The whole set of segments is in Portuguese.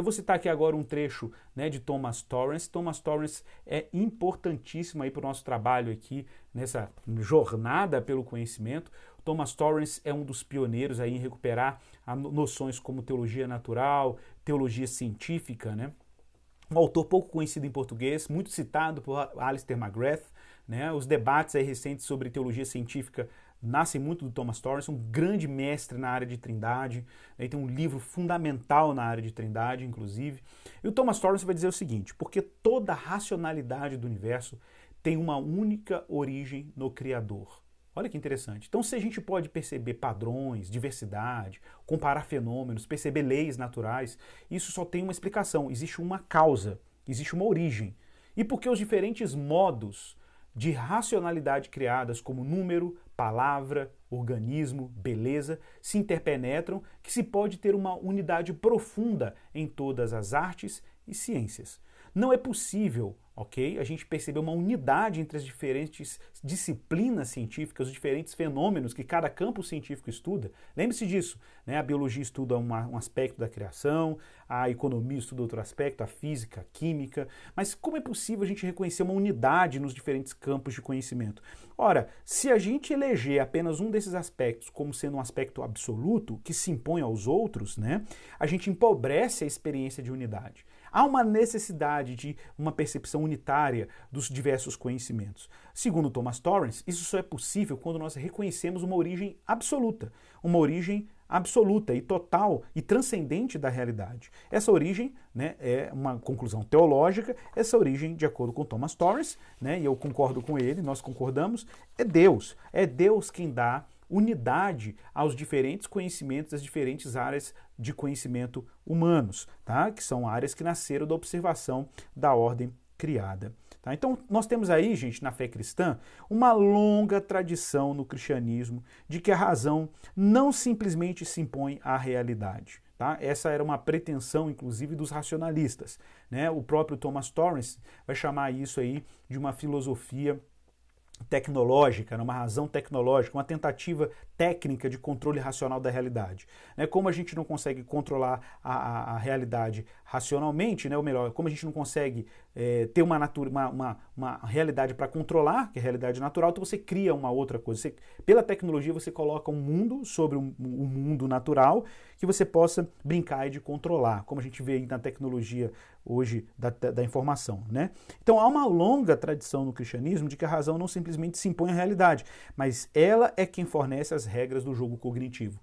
Eu vou citar aqui agora um trecho, né, de Thomas Torrance. Thomas Torrance é importantíssimo aí para o nosso trabalho aqui nessa jornada pelo conhecimento. Thomas Torrance é um dos pioneiros aí em recuperar noções como teologia natural, teologia científica, né? Um autor pouco conhecido em português, muito citado por Alistair McGrath, né? Os debates aí recentes sobre teologia científica nascem muito do Thomas Torrance, um grande mestre na área de Trindade, né? Tem um livro fundamental na área de Trindade, inclusive. E o Thomas Torrance vai dizer o seguinte: porque toda a racionalidade do universo tem uma única origem no Criador. Olha que interessante. Então, se a gente pode perceber padrões, diversidade, comparar fenômenos, perceber leis naturais, isso só tem uma explicação. Existe uma causa, existe uma origem. E porque os diferentes modos de racionalidade criadas, como número, palavra, organismo, beleza, se interpenetram, que se pode ter uma unidade profunda em todas as artes e ciências. Não é possível, ok, a gente perceber uma unidade entre as diferentes disciplinas científicas, os diferentes fenômenos que cada campo científico estuda. Lembre-se disso, né? A biologia estuda um aspecto da criação, a economia estuda outro aspecto, a física, a química, mas como é possível a gente reconhecer uma unidade nos diferentes campos de conhecimento? Ora, se a gente eleger apenas um desses aspectos como sendo um aspecto absoluto, que se impõe aos outros, né, a gente empobrece a experiência de unidade. Há uma necessidade de uma percepção unitária dos diversos conhecimentos. Segundo Thomas Torrance, isso só é possível quando nós reconhecemos uma origem absoluta e total e transcendente da realidade. Essa origem, né, é uma conclusão teológica, essa origem, de acordo com Thomas Torrance, né, e eu concordo com ele, nós concordamos, é Deus. É Deus quem dá unidade aos diferentes conhecimentos, às diferentes áreas de conhecimento humanos, tá? Que são áreas que nasceram da observação da ordem criada. Tá? Então, nós temos aí, gente, na fé cristã, uma longa tradição no cristianismo de que a razão não simplesmente se impõe à realidade. Tá? Essa era uma pretensão, inclusive, dos racionalistas. Né? O próprio Thomas Torrance vai chamar isso aí de uma filosofia tecnológica, uma razão tecnológica, uma tentativa técnica de controle racional da realidade. Como a gente não consegue controlar a realidade racionalmente, ou melhor, como a gente não consegue ter uma realidade para controlar, que é a realidade natural, então você cria uma outra coisa. Pela tecnologia você coloca um mundo sobre um mundo natural que você possa brincar e de controlar, como a gente vê aí na tecnologia hoje da informação. Então há uma longa tradição no cristianismo de que a razão não simplesmente se impõe à realidade, mas ela é quem fornece as regras do jogo cognitivo.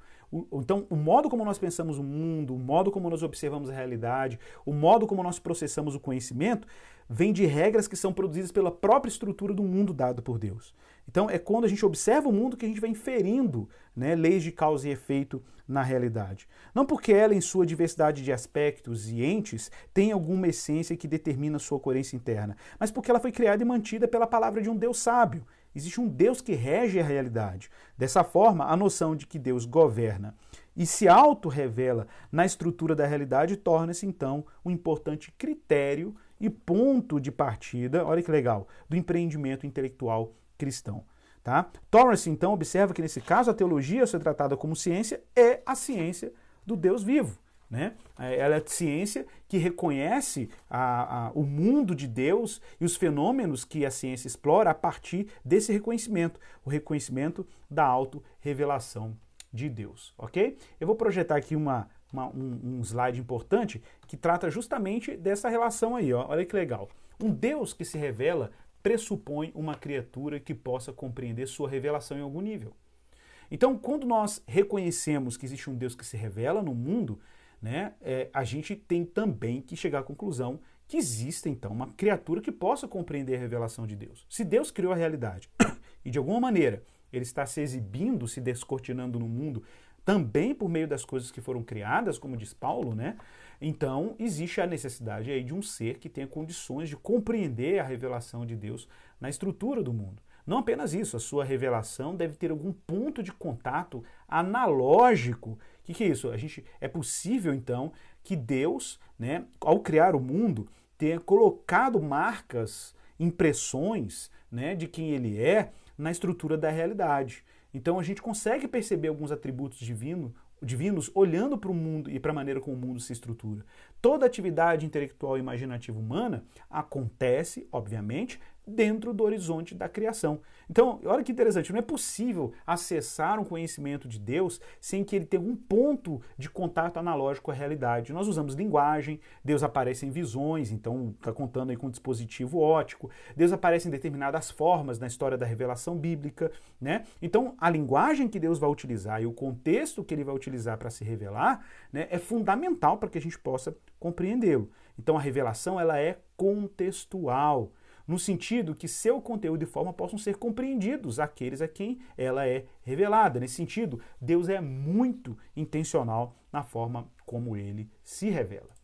Então, o modo como nós pensamos o mundo, o modo como nós observamos a realidade, o modo como nós processamos o conhecimento, vem de regras que são produzidas pela própria estrutura do mundo dado por Deus. Então, é quando a gente observa o mundo que a gente vai inferindo, leis de causa e efeito na realidade. Não porque ela, em sua diversidade de aspectos e entes, tem alguma essência que determina sua coerência interna, mas porque ela foi criada e mantida pela palavra de um Deus sábio. Existe um Deus que rege a realidade. Dessa forma, a noção de que Deus governa e se auto-revela na estrutura da realidade torna-se, então, um importante critério e ponto de partida, olha que legal, do empreendimento intelectual cristão. Tá? Torrance, então, observa que, nesse caso, a teologia, a ser tratada como ciência, é a ciência do Deus vivo. Ela é a ciência que reconhece o mundo de Deus e os fenômenos que a ciência explora a partir desse reconhecimento, o reconhecimento da auto-revelação de Deus, ok? Eu vou projetar aqui um slide importante que trata justamente dessa relação aí, ó. Olha que legal. Um Deus que se revela pressupõe uma criatura que possa compreender sua revelação em algum nível. Então, quando nós reconhecemos que existe um Deus que se revela no mundo, a gente tem também que chegar à conclusão que existe, então, uma criatura que possa compreender a revelação de Deus. Se Deus criou a realidade e, de alguma maneira, ele está se exibindo, se descortinando no mundo, também por meio das coisas que foram criadas, como diz Paulo, então existe a necessidade aí de um ser que tenha condições de compreender a revelação de Deus na estrutura do mundo. Não apenas isso, a sua revelação deve ter algum ponto de contato analógico. O que é isso? É possível, então, que Deus, ao criar o mundo, tenha colocado marcas, impressões de quem ele é na estrutura da realidade. Então a gente consegue perceber alguns atributos divinos divinos olhando para o mundo e para a maneira como o mundo se estrutura. Toda atividade intelectual e imaginativa humana acontece, obviamente, dentro do horizonte da criação. Então, olha que interessante, não é possível acessar um conhecimento de Deus sem que ele tenha um ponto de contato analógico com a realidade. Nós usamos linguagem, Deus aparece em visões, então está contando aí com um dispositivo óptico, Deus aparece em determinadas formas na história da revelação bíblica, né? Então, a linguagem que Deus vai utilizar e o contexto que ele vai utilizar para se revelar, né, é fundamental para que a gente possa compreendê-lo. Então, a revelação ela é contextual, no sentido que seu conteúdo e forma possam ser compreendidos aqueles a quem ela é revelada. Nesse sentido, Deus é muito intencional na forma como ele se revela.